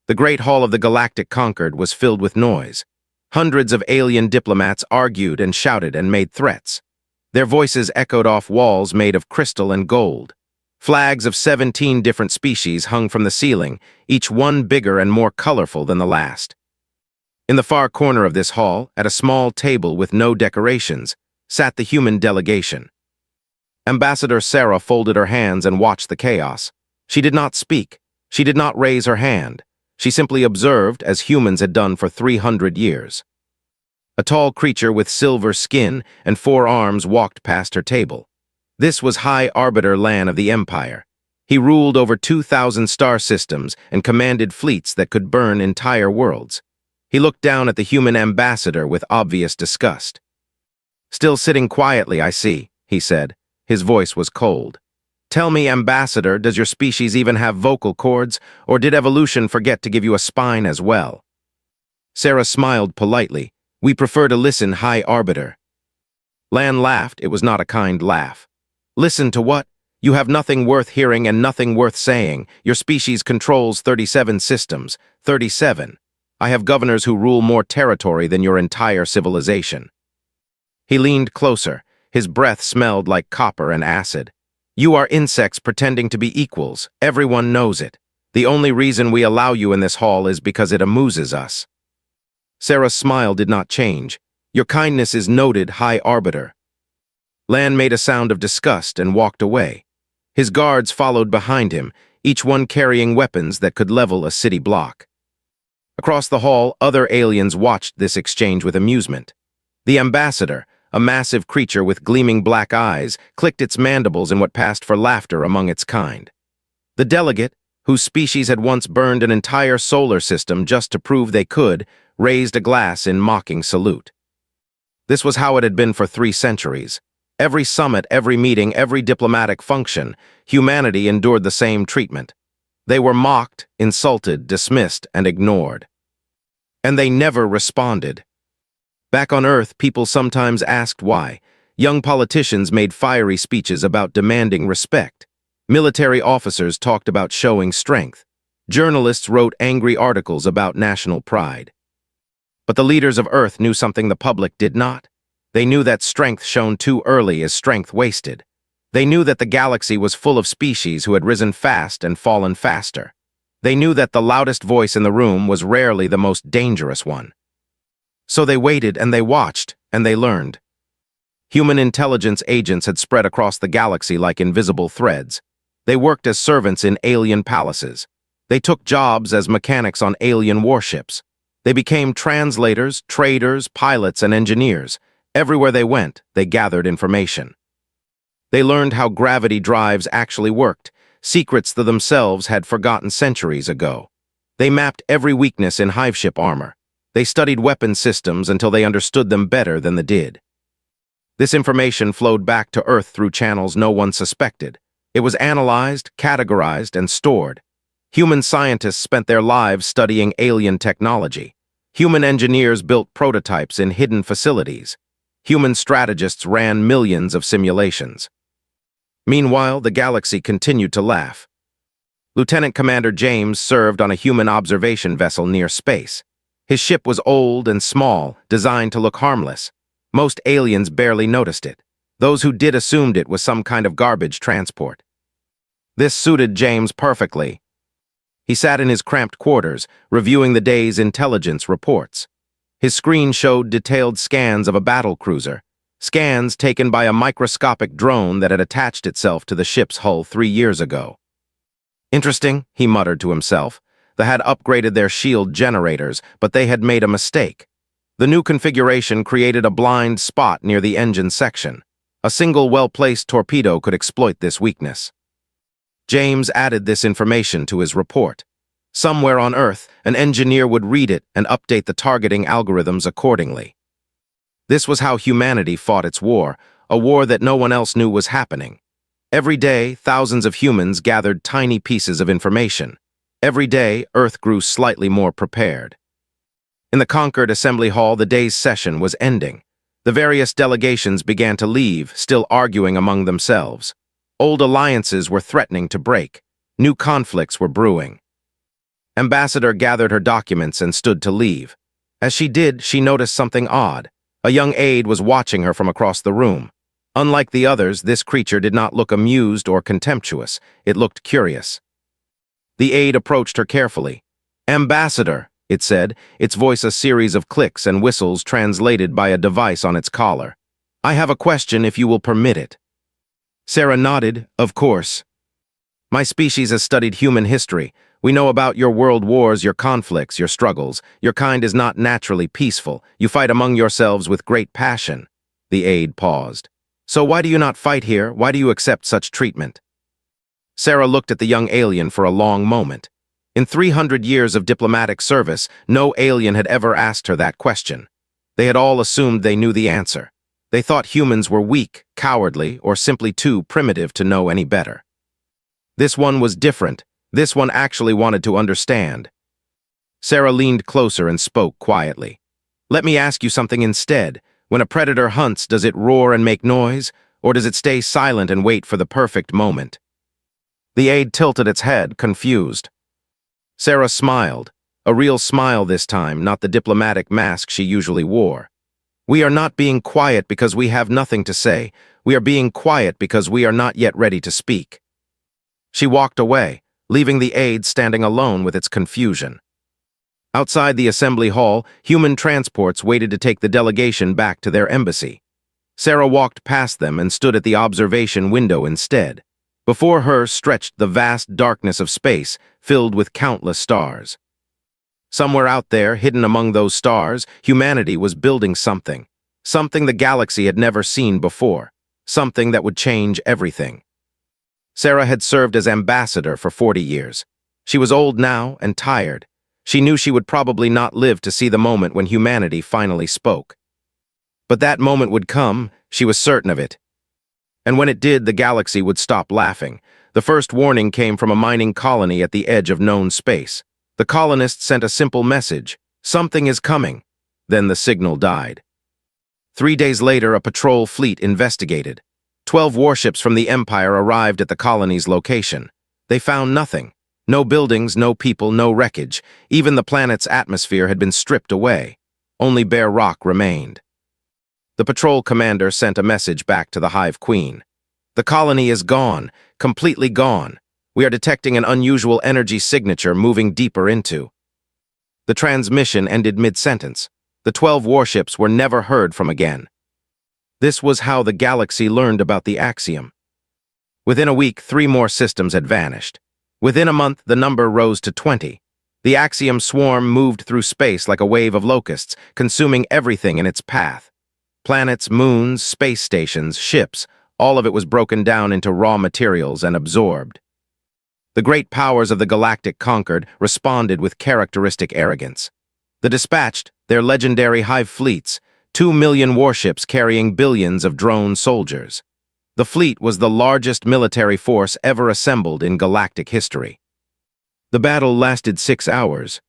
The great hall of the Galactic Concord was filled with noise. Hundreds of alien diplomats argued and shouted and made threats. Their voices echoed off walls made of crystal and gold. Flags of 17 different species hung from the ceiling, each one bigger and more colorful than the last. In the far corner of this hall, at a small table with no decorations, sat the human delegation. Ambassador Sarah folded her hands and watched the chaos. She did not speak. She did not raise her hand. She simply observed, as humans had done for 300 years. A tall creature with silver skin and 4 arms walked past her table. This was High Arbiter Lan of the Empire. He ruled over 2,000 star systems and commanded fleets that could burn entire worlds. He looked down at the human ambassador with obvious disgust. "Still sitting quietly, I see," he said. His voice was cold. "Tell me, Ambassador, does your species even have vocal cords, or did evolution forget to give you a spine as well?" Sarah smiled politely. "We prefer to listen, High Arbiter." Lan laughed. It was not a kind laugh. "Listen to what? You have nothing worth hearing and nothing worth saying. Your species controls 37 systems. 37. I have governors who rule more territory than your entire civilization." He leaned closer. His breath smelled like copper and acid. "You are insects pretending to be equals. Everyone knows it. The only reason we allow you in this hall is because it amuses us." Sarah's smile did not change. "Your kindness is noted, High Arbiter." Lan made a sound of disgust and walked away. His guards followed behind him, each one carrying weapons that could level a city block. Across the hall, other aliens watched this exchange with amusement. The ambassador, a massive creature with gleaming black eyes, clicked its mandibles in what passed for laughter among its kind. The delegate, whose species had once burned an entire solar system just to prove they could, raised a glass in mocking salute. This was how it had been for 3 centuries. Every summit, every meeting, every diplomatic function, humanity endured the same treatment. They were mocked, insulted, dismissed, and ignored. And they never responded. Back on Earth, people sometimes asked why. Young politicians made fiery speeches about demanding respect. Military officers talked about showing strength. Journalists wrote angry articles about national pride. But the leaders of Earth knew something the public did not. They knew that strength shown too early is strength wasted. They knew that the galaxy was full of species who had risen fast and fallen faster. They knew that the loudest voice in the room was rarely the most dangerous one. So they waited and they watched and they learned. Human intelligence agents had spread across the galaxy like invisible threads. They worked as servants in alien palaces. They took jobs as mechanics on alien warships. They became translators, traders, pilots, and engineers. Everywhere they went, they gathered information. They learned how gravity drives actually worked, secrets they themselves had forgotten centuries ago. They mapped every weakness in hiveship armor. They studied weapon systems until they understood them better than they did. This information flowed back to Earth through channels no one suspected. It was analyzed, categorized, and stored. Human scientists spent their lives studying alien technology. Human engineers built prototypes in hidden facilities. Human strategists ran millions of simulations. Meanwhile, the galaxy continued to laugh. Lieutenant Commander James served on a human observation vessel near space. His ship was old and small, designed to look harmless. Most aliens barely noticed it. Those who did assumed it was some kind of garbage transport. This suited James perfectly. He sat in his cramped quarters, reviewing the day's intelligence reports. His screen showed detailed scans of a battle cruiser, scans taken by a microscopic drone that had attached itself to the ship's hull 3 years ago. "Interesting," he muttered to himself. They had upgraded their shield generators, but they had made a mistake. The new configuration created a blind spot near the engine section. A single well-placed torpedo could exploit this weakness. James added this information to his report. Somewhere on Earth, an engineer would read it and update the targeting algorithms accordingly. This was how humanity fought its war, a war that no one else knew was happening. Every day, thousands of humans gathered tiny pieces of information. Every day, Earth grew slightly more prepared. In the Concord Assembly Hall, the day's session was ending. The various delegations began to leave, still arguing among themselves. Old alliances were threatening to break. New conflicts were brewing. Ambassador gathered her documents and stood to leave. As she did, she noticed something odd. A young aide was watching her from across the room. Unlike the others, this creature did not look amused or contemptuous. It looked curious. The aide approached her carefully. "Ambassador," it said, its voice a series of clicks and whistles translated by a device on its collar. "I have a question if you will permit it." Sarah nodded. "Of course. My species has studied human history. We know about your world wars, your conflicts, your struggles. Your kind is not naturally peaceful. You fight among yourselves with great passion." The aide paused. "So why do you not fight here? Why do you accept such treatment?" Sarah looked at the young alien for a long moment. In 300 years of diplomatic service, no alien had ever asked her that question. They had all assumed they knew the answer. They thought humans were weak, cowardly, or simply too primitive to know any better. This one was different. This one actually wanted to understand. Sarah leaned closer and spoke quietly. "Let me ask you something instead. When a predator hunts, does it roar and make noise, or does it stay silent and wait for the perfect moment?" The aide tilted its head, confused. Sarah smiled, a real smile this time, not the diplomatic mask she usually wore. "We are not being quiet because we have nothing to say. We are being quiet because we are not yet ready to speak." She walked away, leaving the aide standing alone with its confusion. Outside the assembly hall, human transports waited to take the delegation back to their embassy. Sarah walked past them and stood at the observation window instead. Before her stretched the vast darkness of space, filled with countless stars. Somewhere out there, hidden among those stars, humanity was building something. Something the galaxy had never seen before. Something that would change everything. Sarah had served as ambassador for 40 years. She was old now and tired. She knew she would probably not live to see the moment when humanity finally spoke. But that moment would come, she was certain of it. And when it did, the galaxy would stop laughing. The first warning came from a mining colony at the edge of known space. The colonists sent a simple message: "Something is coming." Then the signal died. 3 days later, a patrol fleet investigated. 12 warships from the Empire arrived at the colony's location. They found nothing. No buildings, no people, no wreckage. Even the planet's atmosphere had been stripped away. Only bare rock remained. The patrol commander sent a message back to the Hive Queen. "The colony is gone, completely gone. We are detecting an unusual energy signature moving deeper into." The transmission ended mid-sentence. The 12 warships were never heard from again. This was how the galaxy learned about the axiom. Within a week, 3 more systems had vanished. Within a month, the number rose to 20. The axiom swarm moved through space like a wave of locusts, consuming everything in its path. Planets, moons, space stations, ships, all of it was broken down into raw materials and absorbed. The great powers of the Galactic Concord responded with characteristic arrogance. The dispatched their legendary Hive fleets, 2 million warships carrying billions of drone soldiers. The fleet was the largest military force ever assembled in galactic history. The battle lasted 6 hours.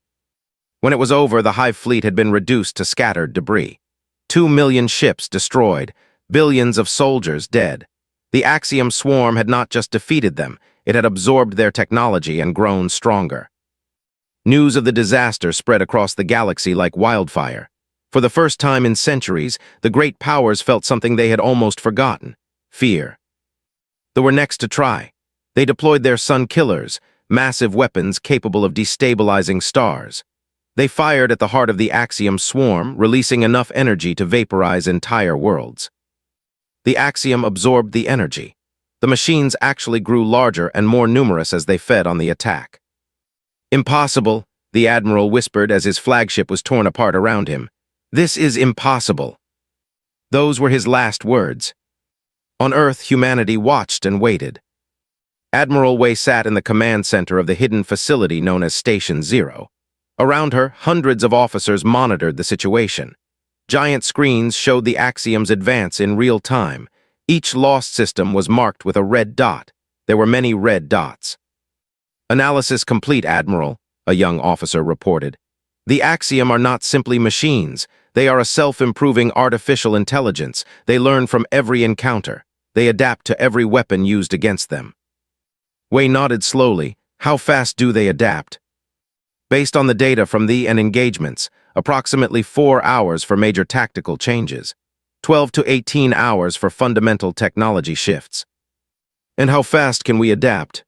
When it was over, the Hive fleet had been reduced to scattered debris. 2 million ships destroyed, billions of soldiers dead. The axiom swarm had not just defeated them, it had absorbed their technology and grown stronger. News of the disaster spread across the galaxy like wildfire. For the first time in centuries, the great powers felt something they had almost forgotten: fear. They were next to try. They deployed their sun killers, massive weapons capable of destabilizing stars. They fired at the heart of the axiom swarm, releasing enough energy to vaporize entire worlds. The axiom absorbed the energy. The machines actually grew larger and more numerous as they fed on the attack. "Impossible," the admiral whispered as his flagship was torn apart around him. "This is impossible." Those were his last words. On Earth, humanity watched and waited. Admiral Wei sat in the command center of the hidden facility known as Station Zero. Around her, hundreds of officers monitored the situation. Giant screens showed the axiom's advance in real time. Each lost system was marked with a red dot. There were many red dots. "Analysis complete, Admiral," a young officer reported. "The axiom are not simply machines. They are a self-improving artificial intelligence. They learn from every encounter. They adapt to every weapon used against them." Wei nodded slowly. "How fast do they adapt?" Based on the data from the and engagements, approximately 4 hours for major tactical changes, 12 to 18 hours for fundamental technology shifts. And how fast can we adapt?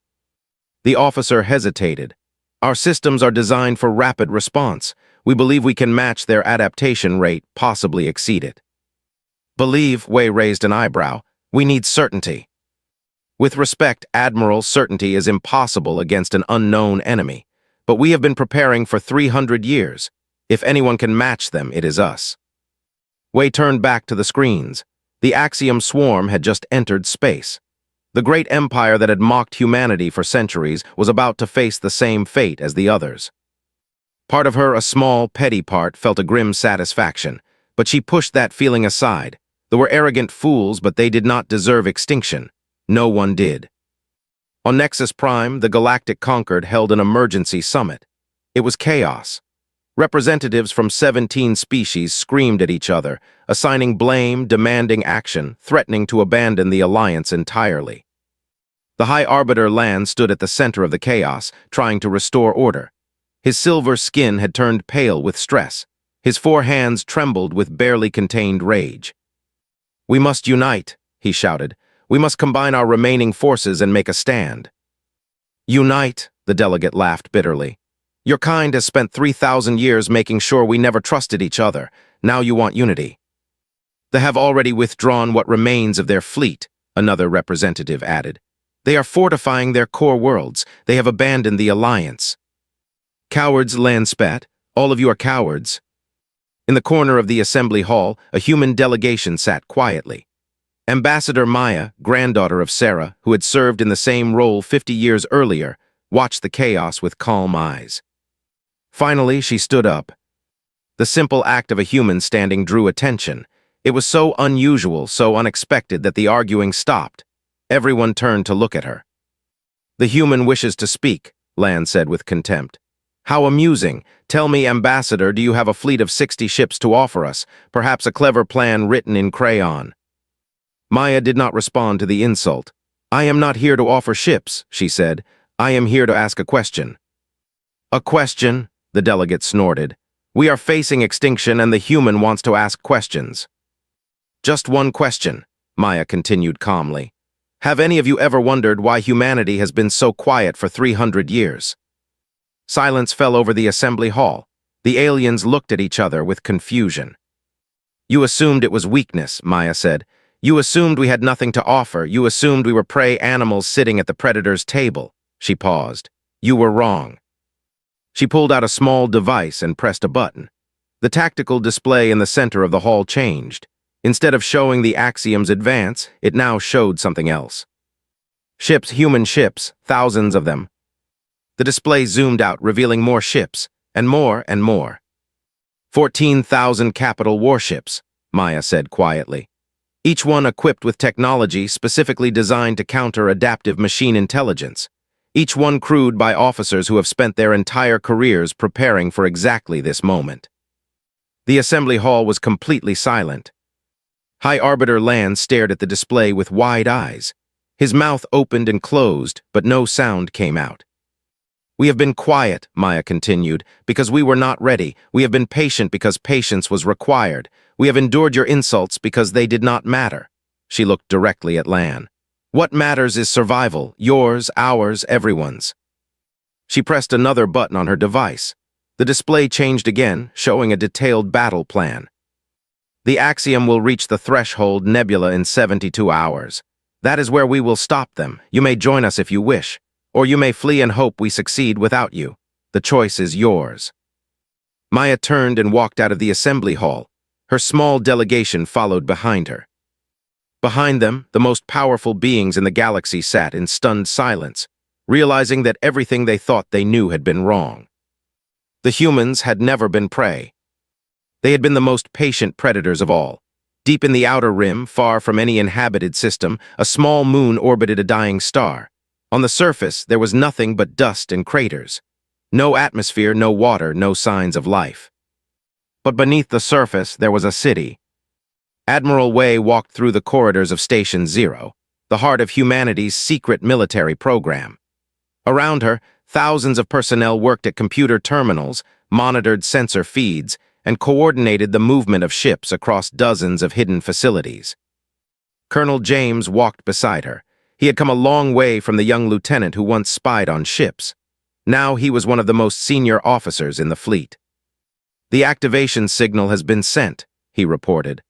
The officer hesitated. Our systems are designed for rapid response. We believe we can match their adaptation rate, possibly exceed it. Believe, Wei raised an eyebrow. We need certainty. With respect, Admiral, certainty is impossible against an unknown enemy. But we have been preparing for 300 years. If anyone can match them, it is us. Wei turned back to the screens. The Axiom swarm had just entered space. The great empire that had mocked humanity for centuries was about to face the same fate as the others. Part of her, a small, petty part, felt a grim satisfaction, but she pushed that feeling aside. They were arrogant fools, but they did not deserve extinction. No one did. On Nexus Prime, the Galactic Concord held an emergency summit. It was chaos. Representatives from 17 species screamed at each other, assigning blame, demanding action, threatening to abandon the Alliance entirely. The High Arbiter Lan stood at the center of the chaos, trying to restore order. His silver skin had turned pale with stress. His 4 hands trembled with barely contained rage. "We must unite," he shouted. "We must combine our remaining forces and make a stand." "Unite," the delegate laughed bitterly. "Your kind has spent 3,000 years making sure we never trusted each other. Now you want unity." "They have already withdrawn what remains of their fleet," another representative added. "They are fortifying their core worlds. They have abandoned the Alliance." "Cowards," Lan spat. "All of you are cowards." In the corner of the assembly hall, a human delegation sat quietly. Ambassador Maya, granddaughter of Sarah, who had served in the same role 50 years earlier, watched the chaos with calm eyes. Finally, she stood up. The simple act of a human standing drew attention. It was so unusual, so unexpected that the arguing stopped. Everyone turned to look at her. "The human wishes to speak," Lan said with contempt. "How amusing. Tell me, Ambassador, do you have a fleet of 60 ships to offer us? Perhaps a clever plan written in crayon?" Maya did not respond to the insult. "I am not here to offer ships," she said. "I am here to ask a question." "A question?" the delegate snorted. "We are facing extinction and the human wants to ask questions." "Just one question," Maya continued calmly. "Have any of you ever wondered why humanity has been so quiet for 300 years? Silence fell over the assembly hall. The aliens looked at each other with confusion. "You assumed it was weakness," Maya said. "You assumed we had nothing to offer. You assumed we were prey animals sitting at the predator's table." She paused. "You were wrong." She pulled out a small device and pressed a button. The tactical display in the center of the hall changed. Instead of showing the Axiom's advance, it now showed something else. Ships, human ships, thousands of them. The display zoomed out, revealing more ships, and more and more. 14,000 capital warships, Maya said quietly. Each one equipped with technology specifically designed to counter adaptive machine intelligence. Each one crewed by officers who have spent their entire careers preparing for exactly this moment. The assembly hall was completely silent. High Arbiter Lan stared at the display with wide eyes. His mouth opened and closed, but no sound came out. "We have been quiet," Maya continued, "because we were not ready. We have been patient because patience was required. We have endured your insults because they did not matter." She looked directly at Lan. "What matters is survival, yours, ours, everyone's." She pressed another button on her device. The display changed again, showing a detailed battle plan. "The Axiom will reach the threshold nebula in 72 hours. That is where we will stop them. You may join us if you wish, or you may flee and hope we succeed without you. The choice is yours." Maya turned and walked out of the assembly hall. Her small delegation followed behind her. Behind them, the most powerful beings in the galaxy sat in stunned silence, realizing that everything they thought they knew had been wrong. The humans had never been prey. They had been the most patient predators of all. Deep in the outer rim, far from any inhabited system, a small moon orbited a dying star. On the surface, there was nothing but dust and craters. No atmosphere, no water, no signs of life. But beneath the surface, there was a city. Admiral Wei walked through the corridors of Station Zero, the heart of humanity's secret military program. Around her, Thousands of personnel worked at computer terminals, monitored sensor feeds, and coordinated the movement of ships across dozens of hidden facilities. Colonel James walked beside her. He had come a long way from the young lieutenant who once spied on ships. Now he was one of the most senior officers in the fleet. "The activation signal has been sent," he reported.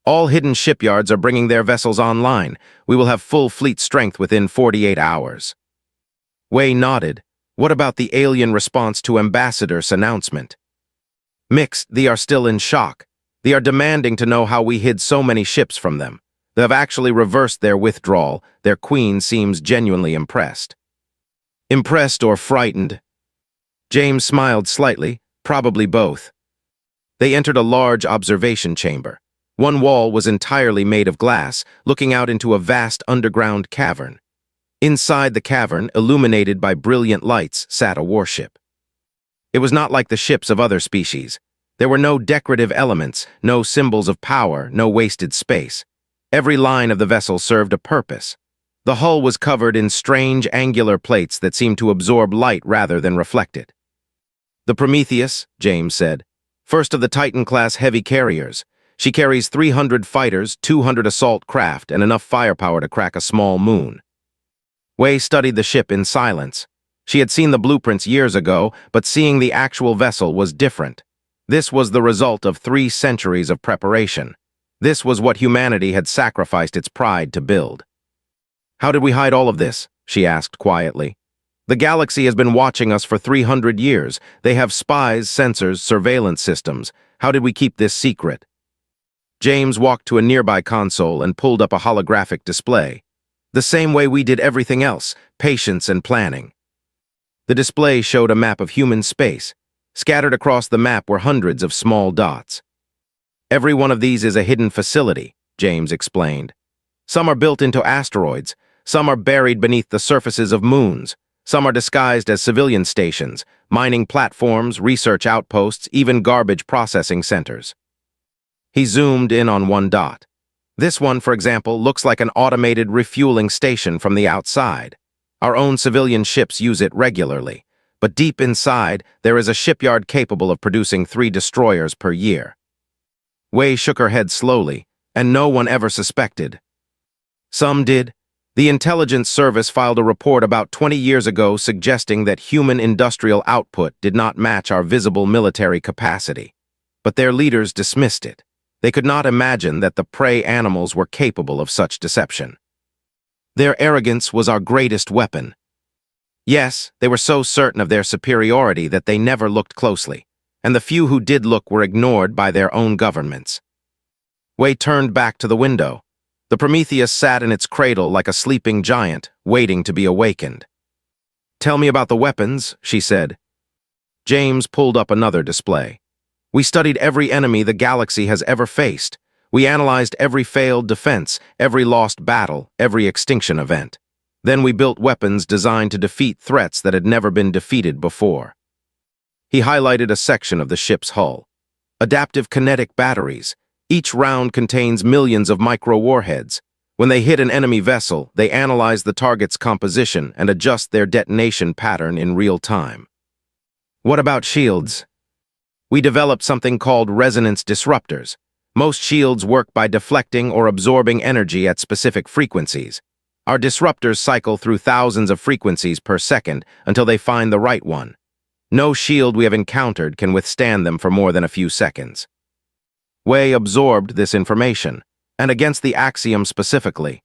"All hidden shipyards are bringing their vessels online. We will have full fleet strength within 48 hours. Wei nodded. "What about the alien response to Ambassador's announcement?" "Mixed. They are still in shock. They are demanding to know how we hid so many ships from them. They have actually reversed their withdrawal. Their queen seems genuinely impressed." "Impressed or frightened?" James smiled slightly, probably both. They entered a large observation chamber. One wall was entirely made of glass, looking out into a vast underground cavern. Inside the cavern, illuminated by brilliant lights, sat a warship. It was not like the ships of other species. There were no decorative elements, no symbols of power, no wasted space. Every line of the vessel served a purpose. The hull was covered in strange angular plates that seemed to absorb light rather than reflect it. "The Prometheus," James said, "first of the Titan-class heavy carriers. She carries 300 fighters, 200 assault craft, and enough firepower to crack a small moon." Wei studied the ship in silence. She had seen the blueprints years ago, but seeing the actual vessel was different. This was the result of 3 centuries of preparation. This was what humanity had sacrificed its pride to build. "How did we hide all of this?" she asked quietly. "The galaxy has been watching us for 300 years. They have spies, sensors, surveillance systems. How did we keep this secret?" James walked to a nearby console and pulled up a holographic display. "The same way we did everything else, patience and planning." The display showed a map of human space. Scattered across the map were hundreds of small dots. "Every one of these is a hidden facility," James explained. "Some are built into asteroids, some are buried beneath the surfaces of moons, some are disguised as civilian stations, mining platforms, research outposts, even garbage processing centers." He zoomed in on one dot. "This one, for example, looks like an automated refueling station from the outside. Our own civilian ships use it regularly, but deep inside, there is a shipyard capable of producing 3 destroyers per year." Wei shook her head slowly, and no one ever suspected. "Some did. The intelligence service filed a report about 20 years ago suggesting that human industrial output did not match our visible military capacity. But their leaders dismissed it. They could not imagine that the prey animals were capable of such deception. Their arrogance was our greatest weapon. Yes, they were so certain of their superiority that they never looked closely, and the few who did look were ignored by their own governments." Wei turned back to the window. The Prometheus sat in its cradle like a sleeping giant, waiting to be awakened. "Tell me about the weapons," she said. James pulled up another display. "We studied every enemy the galaxy has ever faced. We analyzed every failed defense, every lost battle, every extinction event. Then we built weapons designed to defeat threats that had never been defeated before." He highlighted a section of the ship's hull. "Adaptive kinetic batteries. Each round contains millions of micro-warheads. When they hit an enemy vessel, they analyze the target's composition and adjust their detonation pattern in real time." "What about shields?" "We developed something called resonance disruptors. Most shields work by deflecting or absorbing energy at specific frequencies. Our disruptors cycle through thousands of frequencies per second until they find the right one. No shield we have encountered can withstand them for more than a few seconds." Wei absorbed this information, and against the axiom specifically.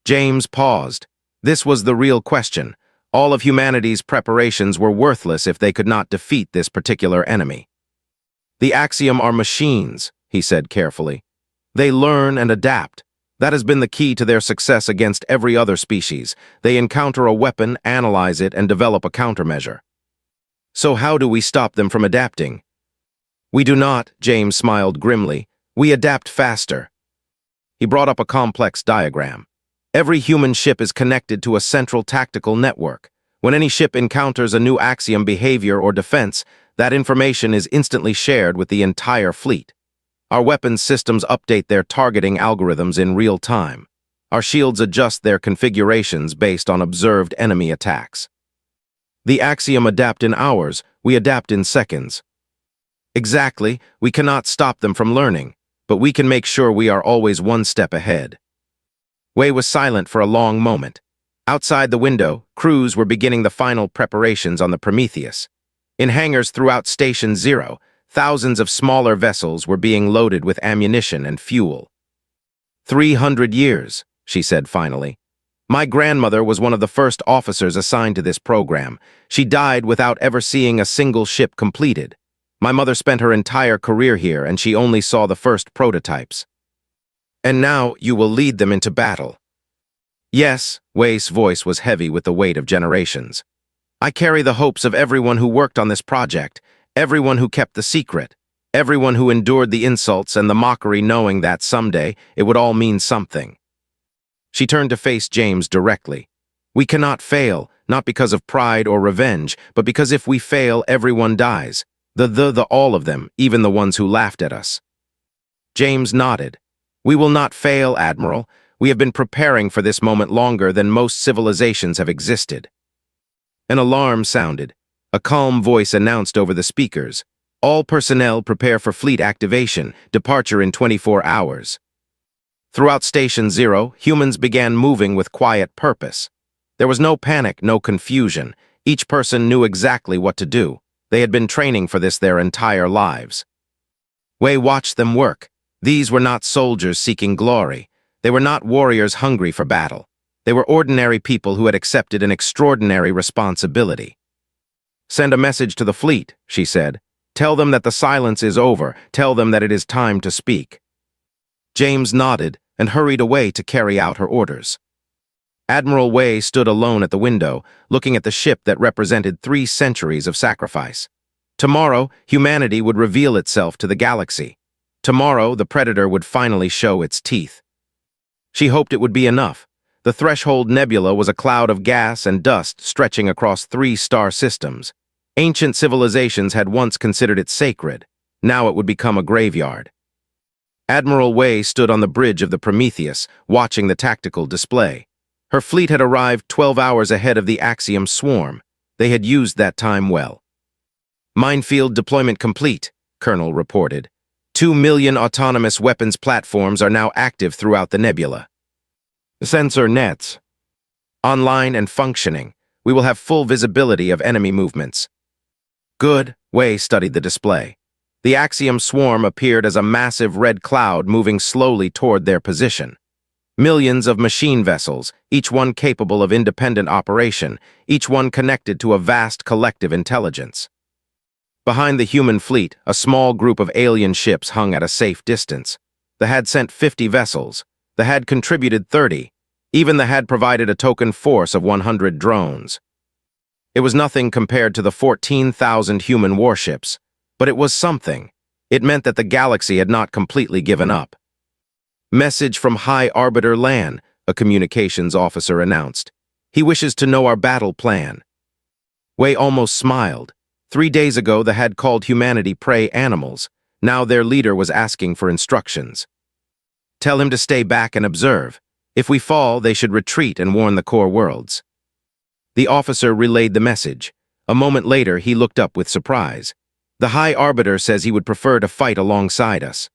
James paused. This was the real question. All of humanity's preparations were worthless if they could not defeat this particular enemy. "The axiom are machines," he said carefully. "They learn and adapt. That has been the key to their success against every other species. They encounter a weapon, analyze it, and develop a countermeasure." "So how do we stop them from adapting?" "We do not," James smiled grimly. "We adapt faster." He brought up a complex diagram. Every human ship is connected to a central tactical network. When any ship encounters a new axiom behavior or defense, that information is instantly shared with the entire fleet. Our weapons systems update their targeting algorithms in real time. Our shields adjust their configurations based on observed enemy attacks. The axiom adapt in hours, we adapt in seconds. Exactly, we cannot stop them from learning, but we can make sure we are always one step ahead. Wei was silent for a long moment. Outside the window, crews were beginning the final preparations on the Prometheus. In hangars throughout Station Zero, thousands of smaller vessels were being loaded with ammunition and fuel. 300 years, she said finally. My grandmother was one of the first officers assigned to this program. She died without ever seeing a single ship completed. My mother spent her entire career here, and she only saw the first prototypes. And now you will lead them into battle. Yes, Wei's voice was heavy with the weight of generations. I carry the hopes of everyone who worked on this project, everyone who kept the secret, everyone who endured the insults and the mockery knowing that someday it would all mean something. She turned to face James directly. We cannot fail, not because of pride or revenge, but because if we fail, everyone dies. All of them, even the ones who laughed at us. James nodded. We will not fail, Admiral. We have been preparing for this moment longer than most civilizations have existed. An alarm sounded. A calm voice announced over the speakers. All personnel prepare for fleet activation, departure in 24 hours. Throughout Station Zero, humans began moving with quiet purpose. There was no panic, no confusion. Each person knew exactly what to do. They had been training for this their entire lives. Wei watched them work. These were not soldiers seeking glory. They were not warriors hungry for battle. They were ordinary people who had accepted an extraordinary responsibility. Send a message to the fleet, she said. Tell them that the silence is over. Tell them that it is time to speak. James nodded and hurried away to carry out her orders. Admiral Wei stood alone at the window, looking at the ship that represented 3 centuries of sacrifice. Tomorrow, humanity would reveal itself to the galaxy. Tomorrow, the Predator would finally show its teeth. She hoped it would be enough. The Threshold Nebula was a cloud of gas and dust stretching across 3 star systems. Ancient civilizations had once considered it sacred. Now it would become a graveyard. Admiral Wei stood on the bridge of the Prometheus, watching the tactical display. Her fleet had arrived 12 hours ahead of the Axiom swarm. They had used that time well. Minefield deployment complete, Colonel reported. 2 million autonomous weapons platforms are now active throughout the nebula. Sensor nets online and functioning. We will have full visibility of enemy movements. Good, Wei studied the display. The Axiom swarm appeared as a massive red cloud moving slowly toward their position. Millions of machine vessels, each one capable of independent operation, each one connected to a vast collective intelligence. Behind the human fleet, a small group of alien ships hung at a safe distance. The had sent 50 vessels. The had contributed 30. Even the had provided a token force of 100 drones. It was nothing compared to the 14,000 human warships, but it was something. It meant that the galaxy had not completely given up. Message from High Arbiter Lan, a communications officer announced. He wishes to know our battle plan. Wei almost smiled. 3 days ago, the had called humanity prey animals. Now their leader was asking for instructions. Tell him to stay back and observe. If we fall, they should retreat and warn the core worlds. The officer relayed the message. A moment later, he looked up with surprise. The High Arbiter says he would prefer to fight alongside us.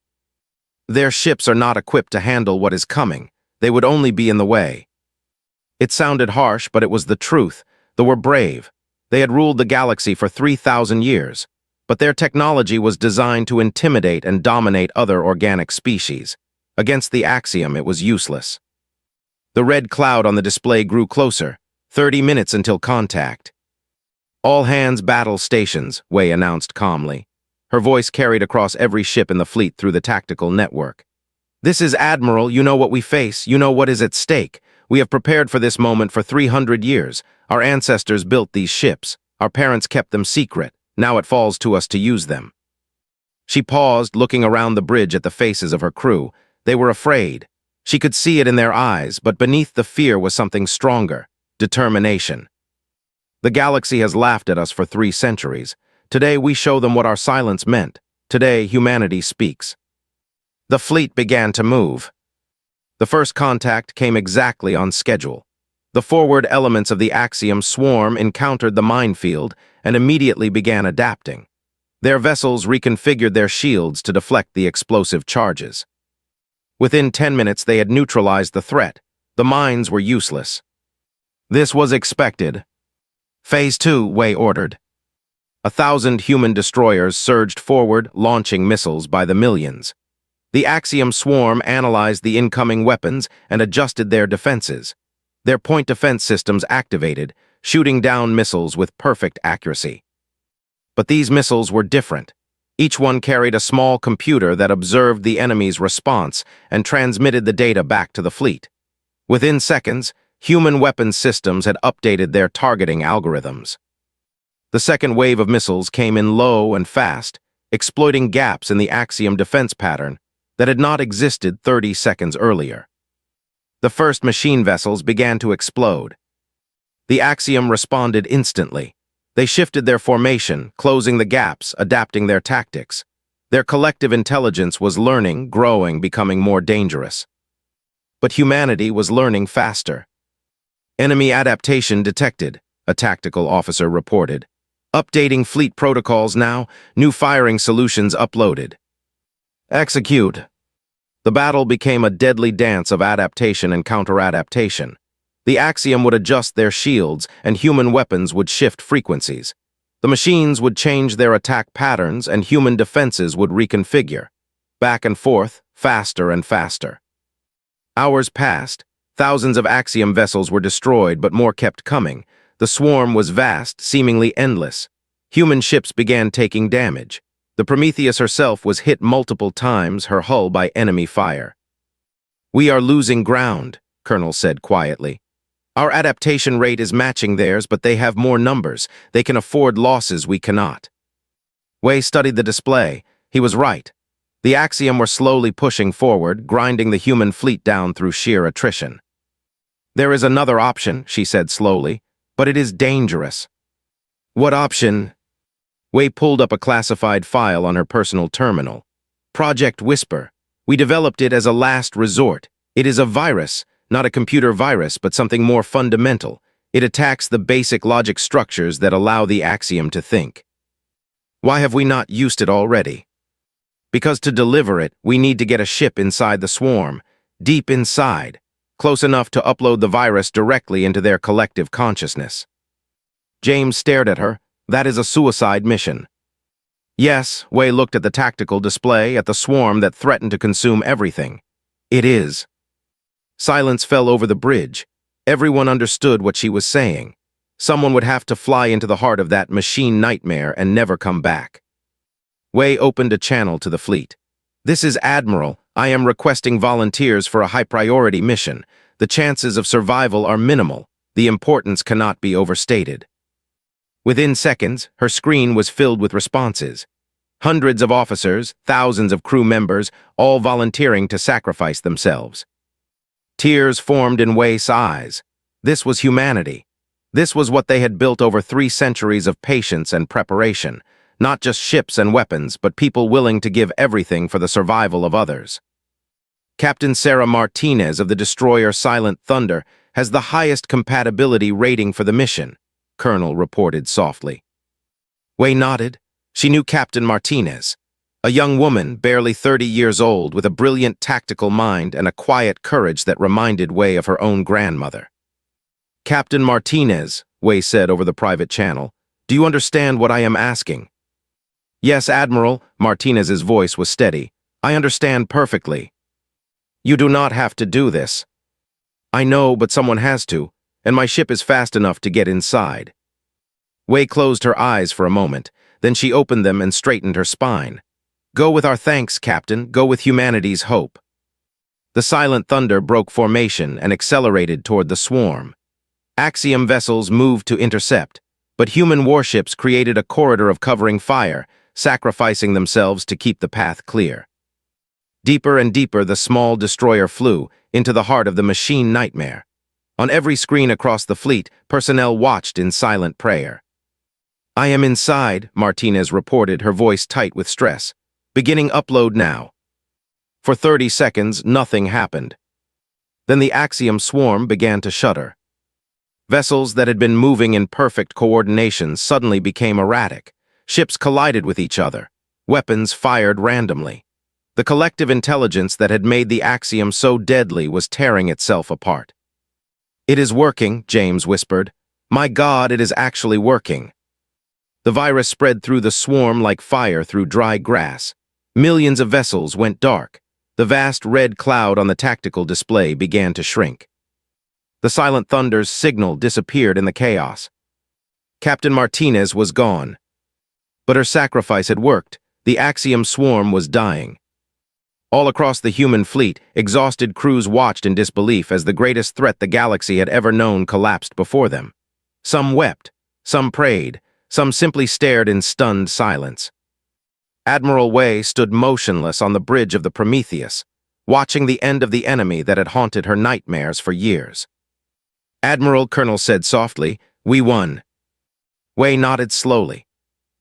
Their ships are not equipped to handle what is coming. They would only be in the way. It sounded harsh, but it was the truth. They were brave. They had ruled the galaxy for 3,000 years, but their technology was designed to intimidate and dominate other organic species. Against the Axiom, it was useless. The red cloud on the display grew closer. 30 minutes until contact. All hands battle stations, Wei announced calmly. Her voice carried across every ship in the fleet through the tactical network. This is Admiral, you know what we face, you know what is at stake. We have prepared for this moment for 300 years. Our ancestors built these ships. Our parents kept them secret. Now it falls to us to use them. She paused, looking around the bridge at the faces of her crew. They were afraid. She could see it in their eyes, but beneath the fear was something stronger. Determination. The galaxy has laughed at us for 3 centuries. Today we show them what our silence meant. Today humanity speaks. The fleet began to move. The first contact came exactly on schedule. The forward elements of the Axiom swarm encountered the minefield and immediately began adapting. Their vessels reconfigured their shields to deflect the explosive charges. Within 10 minutes, they had neutralized the threat. The mines were useless. This was expected. Phase 2, Wei ordered. 1,000 human destroyers surged forward, launching missiles by the millions. The Axiom swarm analyzed the incoming weapons and adjusted their defenses. Their point defense systems activated, shooting down missiles with perfect accuracy. But these missiles were different. Each one carried a small computer that observed the enemy's response and transmitted the data back to the fleet. Within seconds, human weapons systems had updated their targeting algorithms. The second wave of missiles came in low and fast, exploiting gaps in the Axiom defense pattern that had not existed 30 seconds earlier. The first machine vessels began to explode. The Axiom responded instantly. They shifted their formation, closing the gaps, adapting their tactics. Their collective intelligence was learning, growing, becoming more dangerous. But humanity was learning faster. Enemy adaptation detected, a tactical officer reported. Updating fleet protocols now, new firing solutions uploaded. Execute. The battle became a deadly dance of adaptation and counter-adaptation. The Axiom would adjust their shields, and human weapons would shift frequencies. The machines would change their attack patterns, and human defenses would reconfigure. Back and forth, faster and faster. Hours passed. Thousands of Axiom vessels were destroyed, but more kept coming. The swarm was vast, seemingly endless. Human ships began taking damage. The Prometheus herself was hit multiple times, her hull by enemy fire. "We are losing ground," Colonel said quietly. "Our adaptation rate is matching theirs, but they have more numbers. They can afford losses we cannot." Wei studied the display. He was right. The Axiom were slowly pushing forward, grinding the human fleet down through sheer attrition. "There is another option," she said slowly, "but it is dangerous." "What option?" Wei pulled up a classified file on her personal terminal. "Project Whisper. We developed it as a last resort. It is a virus, not a computer virus, but something more fundamental. It attacks the basic logic structures that allow the Axiom to think. Why have we not used it already? Because to deliver it, we need to get a ship inside the swarm, deep inside, close enough to upload the virus directly into their collective consciousness." James stared at her. "That is a suicide mission." Yes, Wei looked at the tactical display, at the swarm that threatened to consume everything. "It is." Silence fell over the bridge. Everyone understood what she was saying. Someone would have to fly into the heart of that machine nightmare and never come back. Wei opened a channel to the fleet. "This is Admiral. I am requesting volunteers for a high-priority mission. The chances of survival are minimal. The importance cannot be overstated." Within seconds, her screen was filled with responses. Hundreds of officers, thousands of crew members, all volunteering to sacrifice themselves. Tears formed in Wei's eyes. This was humanity. This was what they had built over 3 centuries of patience and preparation. Not just ships and weapons, but people willing to give everything for the survival of others. Captain Sarah Martinez of the destroyer Silent Thunder has the highest compatibility rating for the mission, Colonel reported softly. Wei nodded. She knew Captain Martinez, a young woman barely 30 years old with a brilliant tactical mind and a quiet courage that reminded Wei of her own grandmother. "Captain Martinez," Wei said over the private channel, "do you understand what I am asking?" "Yes, Admiral," Martinez's voice was steady. "I understand perfectly." "You do not have to do this." "I know, but someone has to, and my ship is fast enough to get inside." Wei closed her eyes for a moment, then she opened them and straightened her spine. "Go with our thanks, Captain. Go with humanity's hope." The Silent Thunder broke formation and accelerated toward the swarm. Axiom vessels moved to intercept, but human warships created a corridor of covering fire, sacrificing themselves to keep the path clear. Deeper and deeper the small destroyer flew, into the heart of the machine nightmare. On every screen across the fleet, personnel watched in silent prayer. "I am inside," Martinez reported, her voice tight with stress. "Beginning upload now." For 30 seconds, nothing happened. Then the Axiom swarm began to shudder. Vessels that had been moving in perfect coordination suddenly became erratic. Ships collided with each other. Weapons fired randomly. The collective intelligence that had made the Axiom so deadly was tearing itself apart. "It is working," James whispered. "My God, it is actually working." The virus spread through the swarm like fire through dry grass. Millions of vessels went dark. The vast red cloud on the tactical display began to shrink. The Silent Thunder's signal disappeared in the chaos. Captain Martinez was gone. But her sacrifice had worked. The Axiom swarm was dying. All across the human fleet, exhausted crews watched in disbelief as the greatest threat the galaxy had ever known collapsed before them. Some wept, some prayed, some simply stared in stunned silence. Admiral Wei stood motionless on the bridge of the Prometheus, watching the end of the enemy that had haunted her nightmares for years. "Admiral," Colonel said softly, "we won." Wei nodded slowly.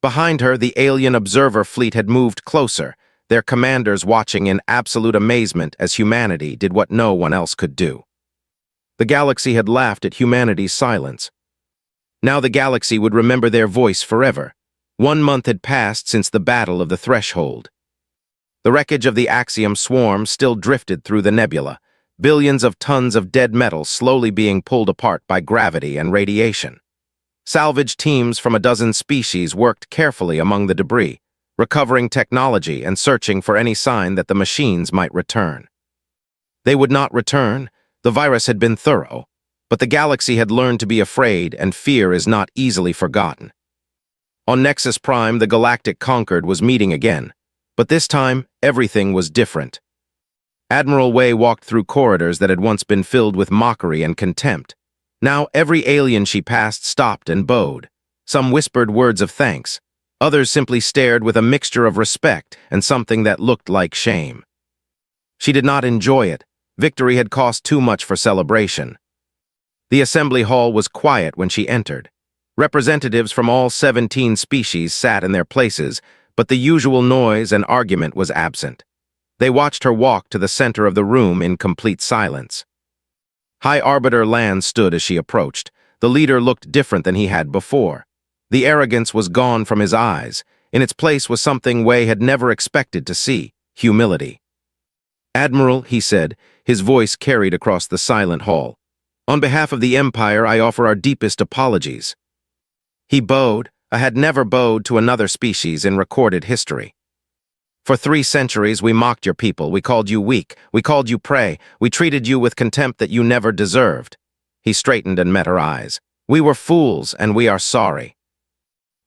Behind her, the alien observer fleet had moved closer, their commanders watching in absolute amazement as humanity did what no one else could do. The galaxy had laughed at humanity's silence. Now the galaxy would remember their voice forever. 1 month had passed since the Battle of the Threshold. The wreckage of the Axiom swarm still drifted through the nebula, billions of tons of dead metal slowly being pulled apart by gravity and radiation. Salvage teams from a dozen species worked carefully among the debris, recovering technology and searching for any sign that the machines might return. They would not return. The virus had been thorough, but the galaxy had learned to be afraid, and fear is not easily forgotten. On Nexus Prime, the Galactic Concord was meeting again, but this time, everything was different. Admiral Wei walked through corridors that had once been filled with mockery and contempt. Now every alien she passed stopped and bowed. Some whispered words of thanks. Others simply stared with a mixture of respect and something that looked like shame. She did not enjoy it. Victory had cost too much for celebration. The assembly hall was quiet when she entered. Representatives from all 17 species sat in their places, but the usual noise and argument was absent. They watched her walk to the center of the room in complete silence. High Arbiter Land stood as she approached. The leader looked different than he had before. The arrogance was gone from his eyes. In its place was something Wei had never expected to see: humility. "Admiral," he said, his voice carried across the silent hall. "On behalf of the Empire, I offer our deepest apologies." He bowed. I had never bowed to another species in recorded history. "For 3 centuries we mocked your people, we called you weak, we called you prey, we treated you with contempt that you never deserved." He straightened and met her eyes. "We were fools, and we are sorry."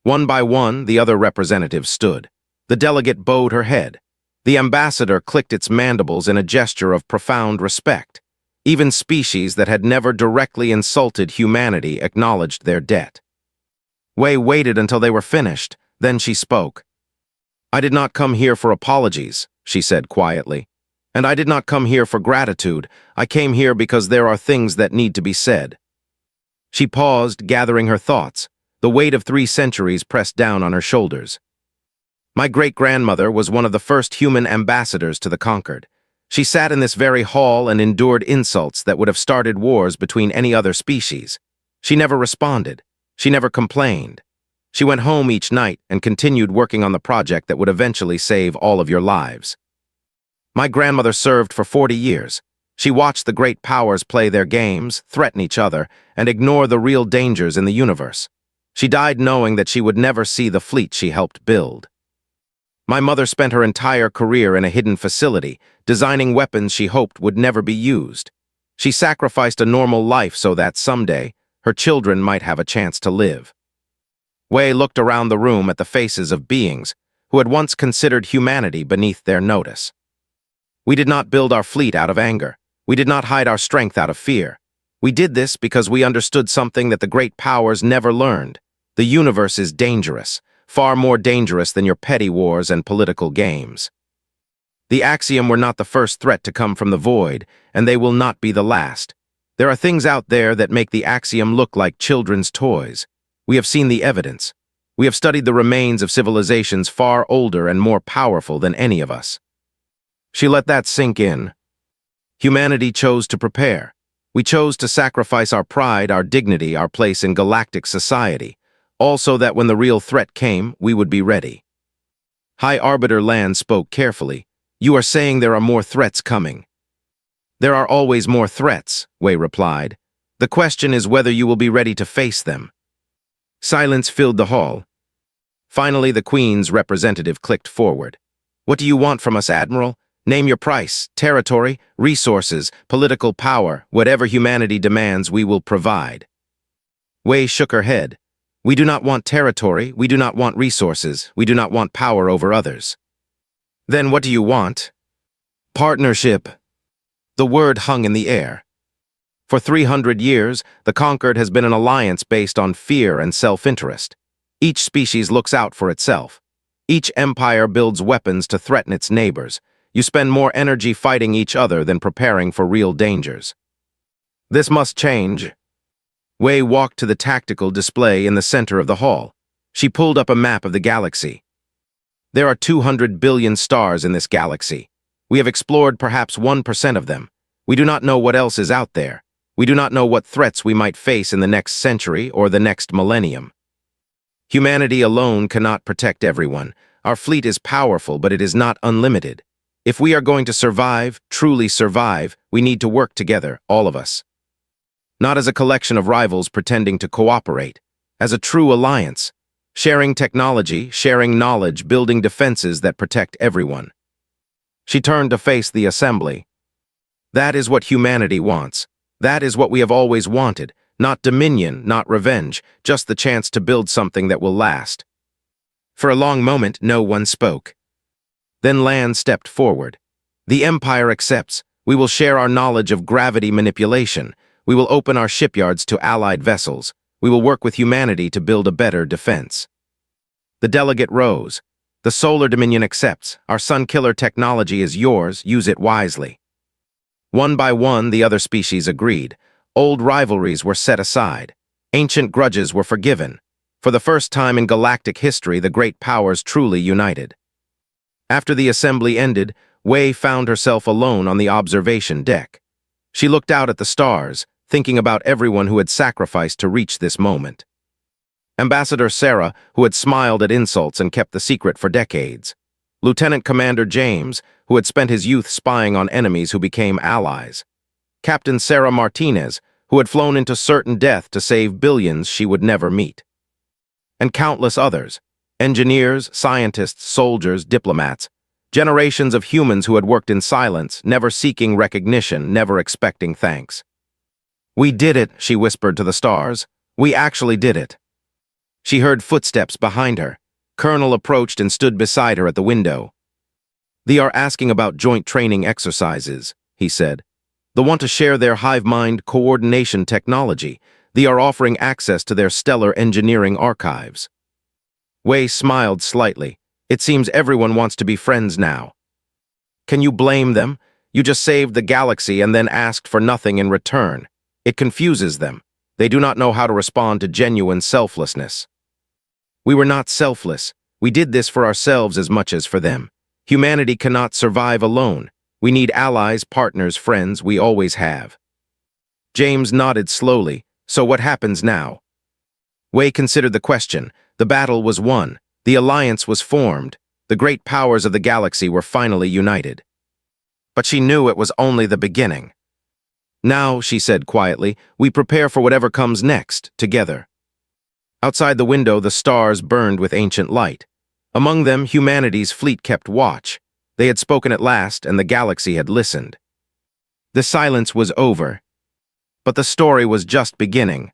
One by one, the other representatives stood. The delegate bowed her head. The ambassador clicked its mandibles in a gesture of profound respect. Even species that had never directly insulted humanity acknowledged their debt. Wei waited until they were finished, then she spoke. "I did not come here for apologies," she said quietly. "And I did not come here for gratitude. I came here because there are things that need to be said." She paused, gathering her thoughts. The weight of 3 centuries pressed down on her shoulders. "My great-grandmother was one of the first human ambassadors to the Concord. She sat in this very hall and endured insults that would have started wars between any other species. She never responded. She never complained. She went home each night and continued working on the project that would eventually save all of your lives. My grandmother served for 40 years. She watched the great powers play their games, threaten each other, and ignore the real dangers in the universe. She died knowing that she would never see the fleet she helped build. My mother spent her entire career in a hidden facility, designing weapons she hoped would never be used. She sacrificed a normal life so that someday, her children might have a chance to live." Wei looked around the room at the faces of beings who had once considered humanity beneath their notice. "We did not build our fleet out of anger. We did not hide our strength out of fear. We did this because we understood something that the great powers never learned. The universe is dangerous, far more dangerous than your petty wars and political games. The Axiom were not the first threat to come from the void, and they will not be the last. There are things out there that make the Axiom look like children's toys. We have seen the evidence. We have studied the remains of civilizations far older and more powerful than any of us." She let that sink in. Humanity chose to prepare. We chose to sacrifice our pride, our dignity, our place in galactic society, all so that when the real threat came, we would be ready. High Arbiter Land spoke carefully. You are saying there are more threats coming. There are always more threats, Wei replied. The question is whether you will be ready to face them. Silence filled the hall. Finally, the Queen's representative clicked forward. What do you want from us, Admiral? Name your price, territory, resources, political power, whatever humanity demands, we will provide. Wei shook her head. We do not want territory, we do not want resources, we do not want power over others. Then what do you want? Partnership. The word hung in the air. For 300 years, the Conquered has been an alliance based on fear and self-interest. Each species looks out for itself. Each empire builds weapons to threaten its neighbors. You spend more energy fighting each other than preparing for real dangers. This must change. Wei walked to the tactical display in the center of the hall. She pulled up a map of the galaxy. There are 200 billion stars in this galaxy. We have explored perhaps 1% of them. We do not know what else is out there. We do not know what threats we might face in the next century or the next millennium. Humanity alone cannot protect everyone. Our fleet is powerful, but it is not unlimited. If we are going to survive, truly survive, we need to work together, all of us. Not as a collection of rivals pretending to cooperate, as a true alliance, sharing technology, sharing knowledge, building defenses that protect everyone. She turned to face the assembly. That is what humanity wants. That is what we have always wanted. Not dominion, not revenge, just the chance to build something that will last. For a long moment, no one spoke. Then Lan stepped forward. The Empire accepts. We will share our knowledge of gravity manipulation. We will open our shipyards to allied vessels. We will work with humanity to build a better defense. The delegate rose. The Solar Dominion accepts. Our sun-killer technology is yours. Use it wisely. One by one, the other species agreed. Old rivalries were set aside. Ancient grudges were forgiven. For the first time in galactic history, the great powers truly united. After the assembly ended, Wei found herself alone on the observation deck. She looked out at the stars, thinking about everyone who had sacrificed to reach this moment. Ambassador Sarah, who had smiled at insults and kept the secret for decades. Lieutenant Commander James, who had spent his youth spying on enemies who became allies. Captain Sarah Martinez, who had flown into certain death to save billions she would never meet. And countless others. Engineers, scientists, soldiers, diplomats, generations of humans who had worked in silence, never seeking recognition, never expecting thanks. We did it, she whispered to the stars. We actually did it. She heard footsteps behind her. Colonel approached and stood beside her at the window. They are asking about joint training exercises, he said. They want to share their hive mind coordination technology. They are offering access to their stellar engineering archives. Wei smiled slightly. It seems everyone wants to be friends now. Can you blame them? You just saved the galaxy and then asked for nothing in return. It confuses them. They do not know how to respond to genuine selflessness. We were not selfless. We did this for ourselves as much as for them. Humanity cannot survive alone. We need allies, partners, friends. We always have. James nodded slowly. So what happens now? Wei considered the question. The battle was won. The alliance was formed. The great powers of the galaxy were finally united. But she knew it was only the beginning. Now, she said quietly, we prepare for whatever comes next, together. Outside the window, the stars burned with ancient light. Among them, humanity's fleet kept watch. They had spoken at last, and the galaxy had listened. The silence was over. But the story was just beginning.